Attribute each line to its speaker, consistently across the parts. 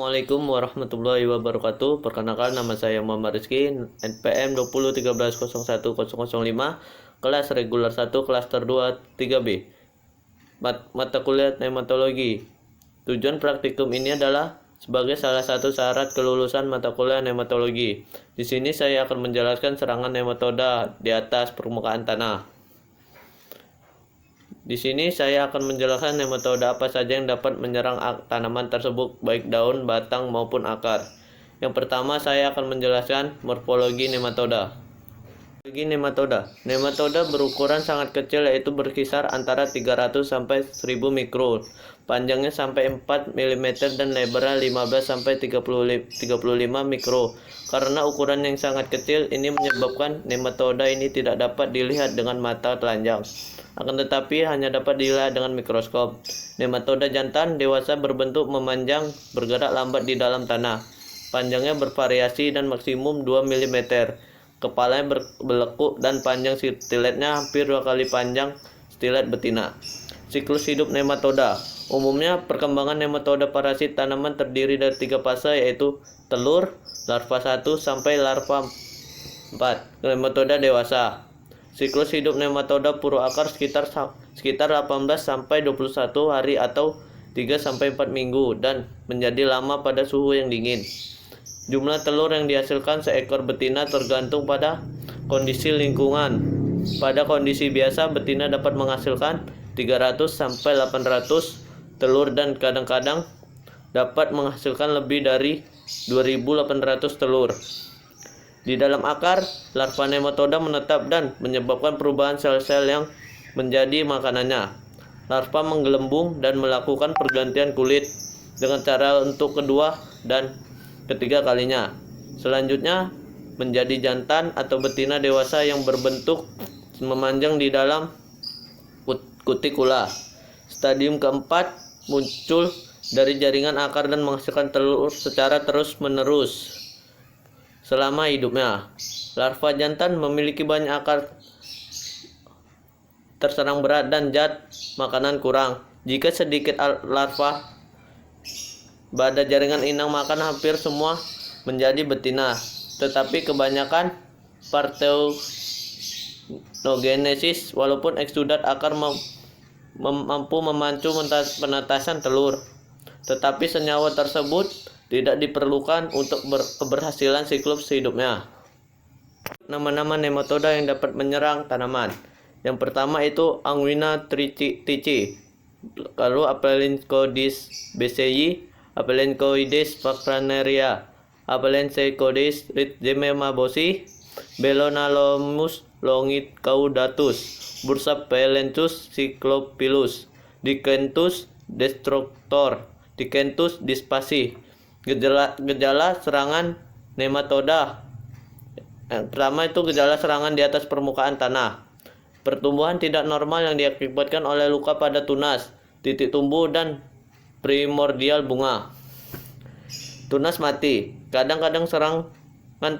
Speaker 1: Assalamualaikum warahmatullahi wabarakatuh. Perkenalkan, nama saya Muhammad Rizky, NPM 2013010005, kelas reguler 1, klaster 2, 3B. Mata kuliah nematologi. Tujuan praktikum ini adalah sebagai salah satu syarat kelulusan mata kuliah nematologi. Di sini saya akan menjelaskan serangan nematoda di atas permukaan tanah. Di sini saya akan menjelaskan nematoda apa saja yang dapat menyerang tanaman tersebut, baik daun, batang, maupun akar. Yang pertama, saya akan menjelaskan morfologi nematoda. Morfologi nematoda. Nematoda berukuran sangat kecil, yaitu berkisar antara 300 sampai 1000 mikron. Panjangnya sampai 4 mm dan lebarnya 15 sampai 35 mikro. Karena ukuran yang sangat kecil ini menyebabkan nematoda ini tidak dapat dilihat dengan mata telanjang. Akan tetapi hanya dapat dilihat dengan mikroskop. Nematoda jantan dewasa berbentuk memanjang, bergerak lambat di dalam tanah. Panjangnya bervariasi dan maksimum 2 mm. Kepalanya berlekuk dan panjang stiletnya hampir 2 kali panjang stilet betina. Siklus hidup nematoda. Umumnya perkembangan nematoda parasit tanaman terdiri dari 3 fase, yaitu telur, larva 1 sampai larva 4. Nematoda dewasa. Siklus hidup nematoda puru akar sekitar 18 sampai 21 hari atau 3 sampai 4 minggu dan menjadi lama pada suhu yang dingin. Jumlah telur yang dihasilkan seekor betina tergantung pada kondisi lingkungan. Pada kondisi biasa, betina dapat menghasilkan 300 sampai 800 telur dan kadang-kadang dapat menghasilkan lebih dari 2800 telur. Di dalam akar, larva nematoda menetap dan menyebabkan perubahan sel-sel yang menjadi makanannya. Larva menggelembung dan melakukan pergantian kulit dengan cara untuk kedua dan ketiga kalinya. Selanjutnya, menjadi jantan atau betina dewasa yang berbentuk memanjang di dalam kutikula. Stadium keempat muncul dari jaringan akar dan menghasilkan telur secara terus-menerus selama hidupnya. Larva jantan memiliki banyak akar terserang berat dan zat makanan kurang. Jika sedikit larva pada jaringan inang makan hampir semua menjadi betina, tetapi kebanyakan parthenogenesis walaupun eksudat akar mampu memacu penetasan telur, tetapi senyawa tersebut tidak diperlukan untuk keberhasilan siklus hidupnya. Nama-nama nematoda yang dapat menyerang tanaman. Yang pertama itu Anguina trichi, lalu Apellincoides bci, Apellincoides vacranaria, Apellincoides rhythmabosi, Belonalomus longicaudatus, Bursapelentus cyclopilus, Dicentus destructor, Dicentus dispasi. Gejala serangan nematoda. Yang pertama itu gejala serangan di atas permukaan tanah. Pertumbuhan tidak normal yang diakibatkan oleh luka pada tunas, titik tumbuh, dan primordial bunga. Tunas mati. Kadang-kadang serangan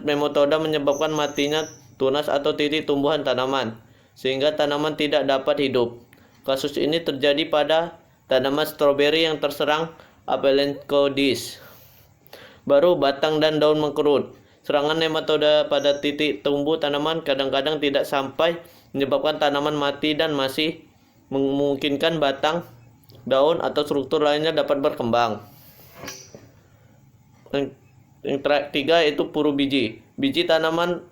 Speaker 1: nematoda menyebabkan matinya tunas atau titik tumbuhan tanaman, sehingga tanaman tidak dapat hidup. Kasus ini terjadi pada tanaman stroberi yang terserang Apellincoides. Baru batang dan daun mengkerut. Serangan nematoda pada titik tumbuh tanaman kadang-kadang tidak sampai menyebabkan tanaman mati dan masih memungkinkan batang, daun, atau struktur lainnya dapat berkembang. Yang ketiga itu puru biji. Biji tanaman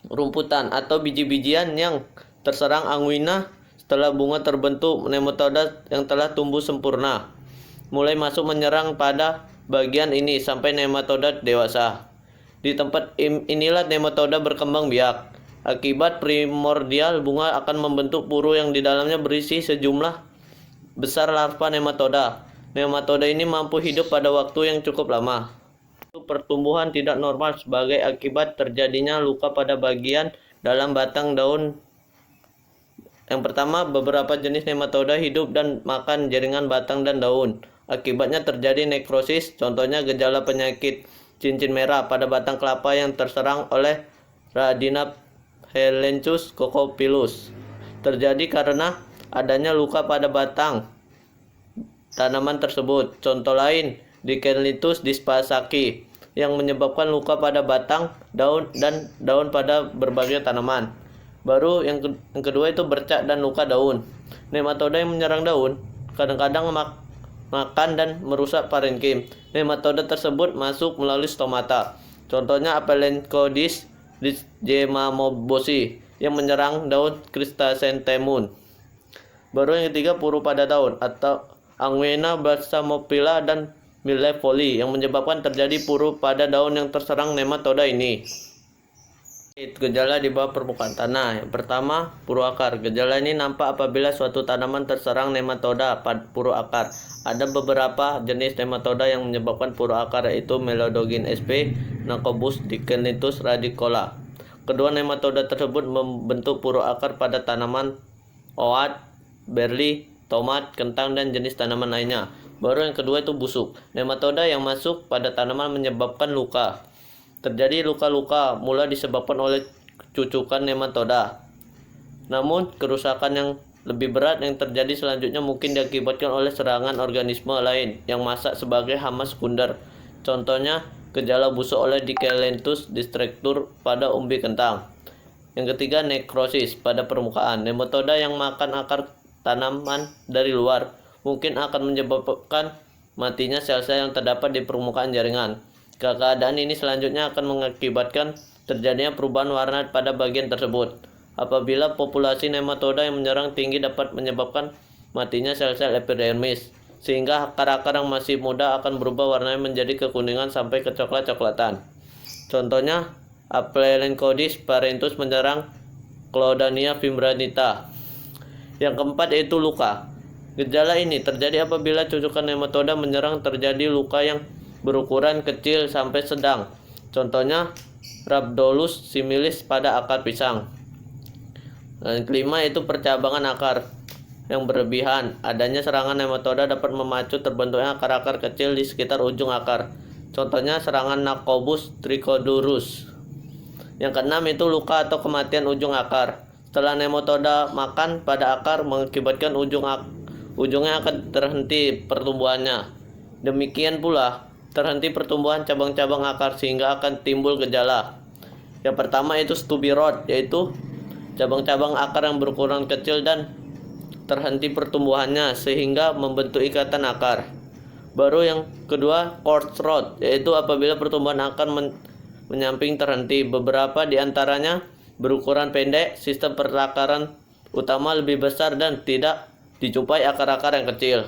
Speaker 1: rumputan atau biji-bijian yang terserang anguina setelah bunga terbentuk. Nematoda yang telah tumbuh sempurna mulai masuk menyerang pada bagian ini sampai nematoda dewasa. Di tempat inilah nematoda berkembang biak. Akibat primordial bunga akan membentuk puru yang di dalamnya berisi sejumlah besar larva nematoda. Nematoda ini mampu hidup pada waktu yang cukup lama. Pertumbuhan tidak normal sebagai akibat terjadinya luka pada bagian dalam batang daun. Yang pertama, beberapa jenis nematoda hidup dan makan jaringan batang dan daun. Akibatnya terjadi nekrosis, contohnya gejala penyakit cincin merah pada batang kelapa yang terserang oleh Rhadinaphelentus coccopilus. Terjadi karena adanya luka pada batang tanaman tersebut. Contoh lain, Diclinitus dispasaki yang menyebabkan luka pada batang, daun, dan daun pada berbagai tanaman. Baru yang kedua itu bercak dan luka daun. Nematoda yang menyerang daun kadang-kadang makan dan merusak parenkim. Nematoda tersebut masuk melalui stomata. Contohnya Aphelenchodis dysgemamobosi yang menyerang daun Chrysanthemum. Baru yang ketiga puru pada daun atau Angwena balsamophylla dan Millefoli yang menyebabkan terjadi puru pada daun yang terserang nematoda ini. Gejala di bawah permukaan tanah. Yang pertama, puru akar. Gejala ini nampak apabila suatu tanaman terserang nematoda puru akar. Ada beberapa jenis nematoda yang menyebabkan puru akar, yaitu Melodogin sp, Nacobus, Diclinitus radicola. Kedua nematoda tersebut membentuk puru akar pada tanaman oat, barley, tomat, kentang, dan jenis tanaman lainnya. Baru yang kedua itu busuk. Nematoda yang masuk pada tanaman menyebabkan luka. Terjadi luka-luka mula disebabkan oleh cucukan nematoda. Namun, kerusakan yang lebih berat yang terjadi selanjutnya mungkin diakibatkan oleh serangan organisme lain yang masak sebagai hama sekunder. Contohnya, gejala busuk oleh Diclinitus distractur pada umbi kentang. Yang ketiga, nekrosis pada permukaan. Nematoda yang makan akar tanaman dari luar mungkin akan menyebabkan matinya sel-sel yang terdapat di permukaan jaringan. Keadaan ini selanjutnya akan mengakibatkan terjadinya perubahan warna pada bagian tersebut. Apabila populasi nematoda yang menyerang tinggi dapat menyebabkan matinya sel-sel epidermis, sehingga akar-akar yang masih muda akan berubah warnanya menjadi kekuningan sampai kecoklat-coklatan. Contohnya, Aphelenchodis parenthus menyerang Claudania fibranita. Yang keempat yaitu luka. Gejala ini terjadi apabila cucukan nematoda menyerang terjadi luka yang berukuran kecil sampai sedang. Contohnya Rhabdolus similis pada akar pisang. Dan kelima itu percabangan akar yang berlebihan. Adanya serangan nematoda dapat memacu terbentuknya akar-akar kecil di sekitar ujung akar. Contohnya serangan Nacobus trichodurus. Yang keenam itu luka atau kematian ujung akar. Setelah nematoda makan pada akar mengakibatkan ujungnya akan terhenti pertumbuhannya. Demikian pula terhenti pertumbuhan cabang-cabang akar sehingga akan timbul gejala. Yang pertama itu stubby rot, yaitu cabang-cabang akar yang berukuran kecil dan terhenti pertumbuhannya sehingga membentuk ikatan akar. Baru yang kedua coarse rot, yaitu apabila pertumbuhan akar menyamping terhenti. Beberapa di antaranya berukuran pendek, sistem perakaran utama lebih besar dan tidak dijumpai akar-akar yang kecil.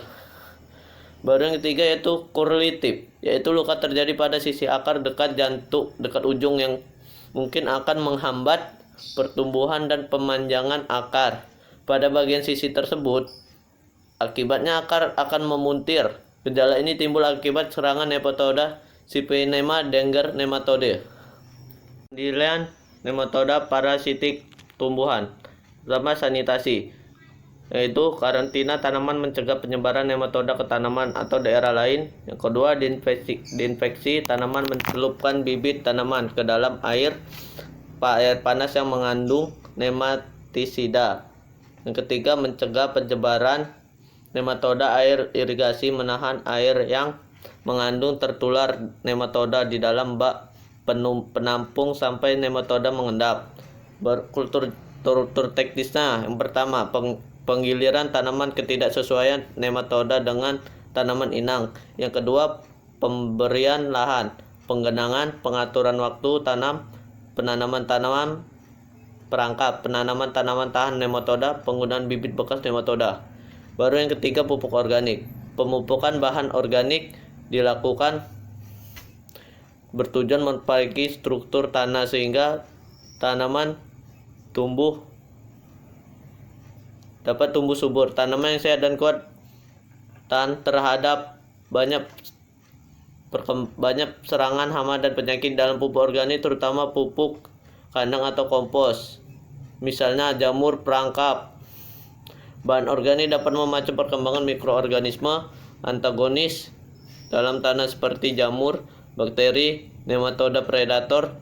Speaker 1: Baru yang ketiga yaitu curly tip, yaitu luka terjadi pada sisi akar dekat ujung yang mungkin akan menghambat pertumbuhan dan pemanjangan akar pada bagian sisi tersebut. Akibatnya akar akan memuntir. Gejala ini timbul akibat serangan nematoda Cyphinema denger nematode. Pendilian nematoda parasitik tumbuhan. Pertama, sanitasi, yaitu karantina tanaman mencegah penyebaran nematoda ke tanaman atau daerah lain. Yang kedua, diinfeksi tanaman mencelupkan bibit tanaman ke dalam air panas yang mengandung nematisida. Yang ketiga, mencegah penyebaran nematoda air irigasi, menahan air yang mengandung tertular nematoda di dalam bak penampung sampai nematoda mengendap. Kultur teknisnya, yang pertama, penggiliran tanaman ketidaksesuaian nematoda dengan tanaman inang. Yang kedua, pemberian lahan, penggenangan, pengaturan waktu tanam, penanaman tanaman perangkap, penanaman tanaman tahan nematoda, penggunaan bibit bekas nematoda. Baru yang ketiga, pupuk organik. Pemupukan bahan organik dilakukan bertujuan memperbaiki struktur tanah sehingga tanaman dapat tumbuh subur. Tanaman yang sehat dan kuat tahan terhadap banyak serangan hama dan penyakit. Dalam pupuk organik terutama pupuk kandang atau kompos, misalnya jamur perangkap. Bahan organik dapat memacu perkembangan mikroorganisme antagonis dalam tanah seperti jamur, bakteri, nematoda predator.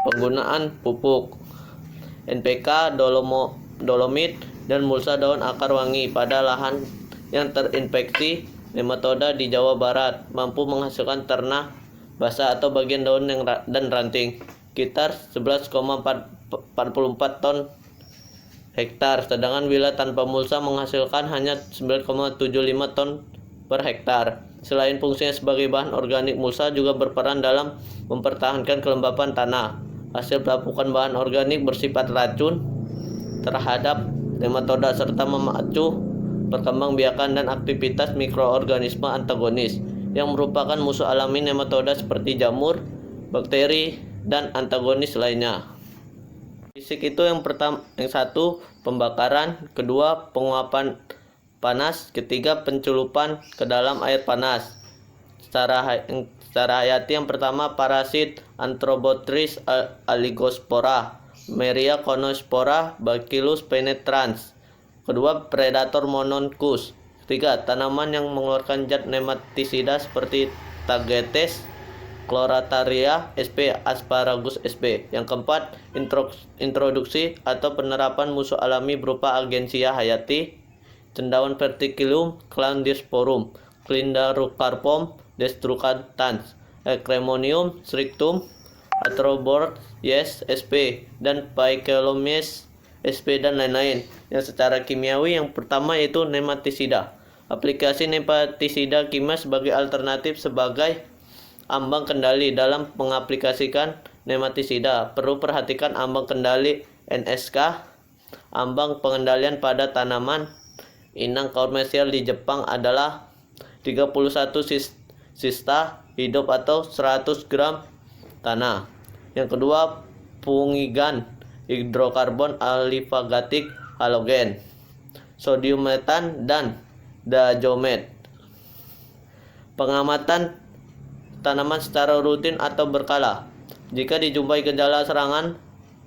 Speaker 1: Penggunaan pupuk NPK, dolomit, dan mulsa daun akar wangi pada lahan yang terinfeksi nematoda di Jawa Barat, mampu menghasilkan ternak basah atau bagian daun dan ranting sekitar 11,44 ton hektar, sedangkan bila tanpa mulsa menghasilkan hanya 9,75 ton per hektar. Selain fungsinya sebagai bahan organik, mulsa juga berperan dalam mempertahankan kelembapan tanah. Hasil pelapukan bahan organik bersifat racun terhadap nematoda serta memacu perkembangbiakan dan aktivitas mikroorganisme antagonis yang merupakan musuh alami nematoda seperti jamur, bakteri, dan antagonis lainnya. Fisik itu yang satu pembakaran, kedua penguapan panas, ketiga penculupan ke dalam air panas. Secara hayati yang pertama parasit Anthrobotrys oligospora, Meria conospora, Bacillus penetrans. Kedua predator Mononchus. Ketiga tanaman yang mengeluarkan zat nematisida seperti Tagetes, Chlorataria sp, Asparagus sp. Yang keempat, introduksi atau penerapan musuh alami berupa Agensia hayati, cendawan verticillum, Clandiosporum, Clindarucarpum destructans, Ecremonium strictum, Atrobord yes sp, dan Paicelomies sp, dan lain-lain. Yang secara kimiawi yang pertama yaitu nematisida. Aplikasi nematisida kimia sebagai alternatif sebagai ambang kendali dalam mengaplikasikan nematisida. Perlu perhatikan ambang kendali NSK. Ambang pengendalian pada tanaman inang komersial di Jepang adalah 31 sista hidup atau 100 gram tanah. Yang kedua, fungigan hidrokarbon alifagatik halogen, sodium metan, dan dazomet. Pengamatan tanaman secara rutin atau berkala. Jika dijumpai gejala serangan,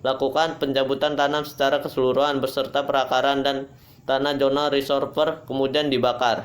Speaker 1: lakukan pencabutan tanam secara keseluruhan beserta perakaran dan tanah zona reservoir, kemudian dibakar.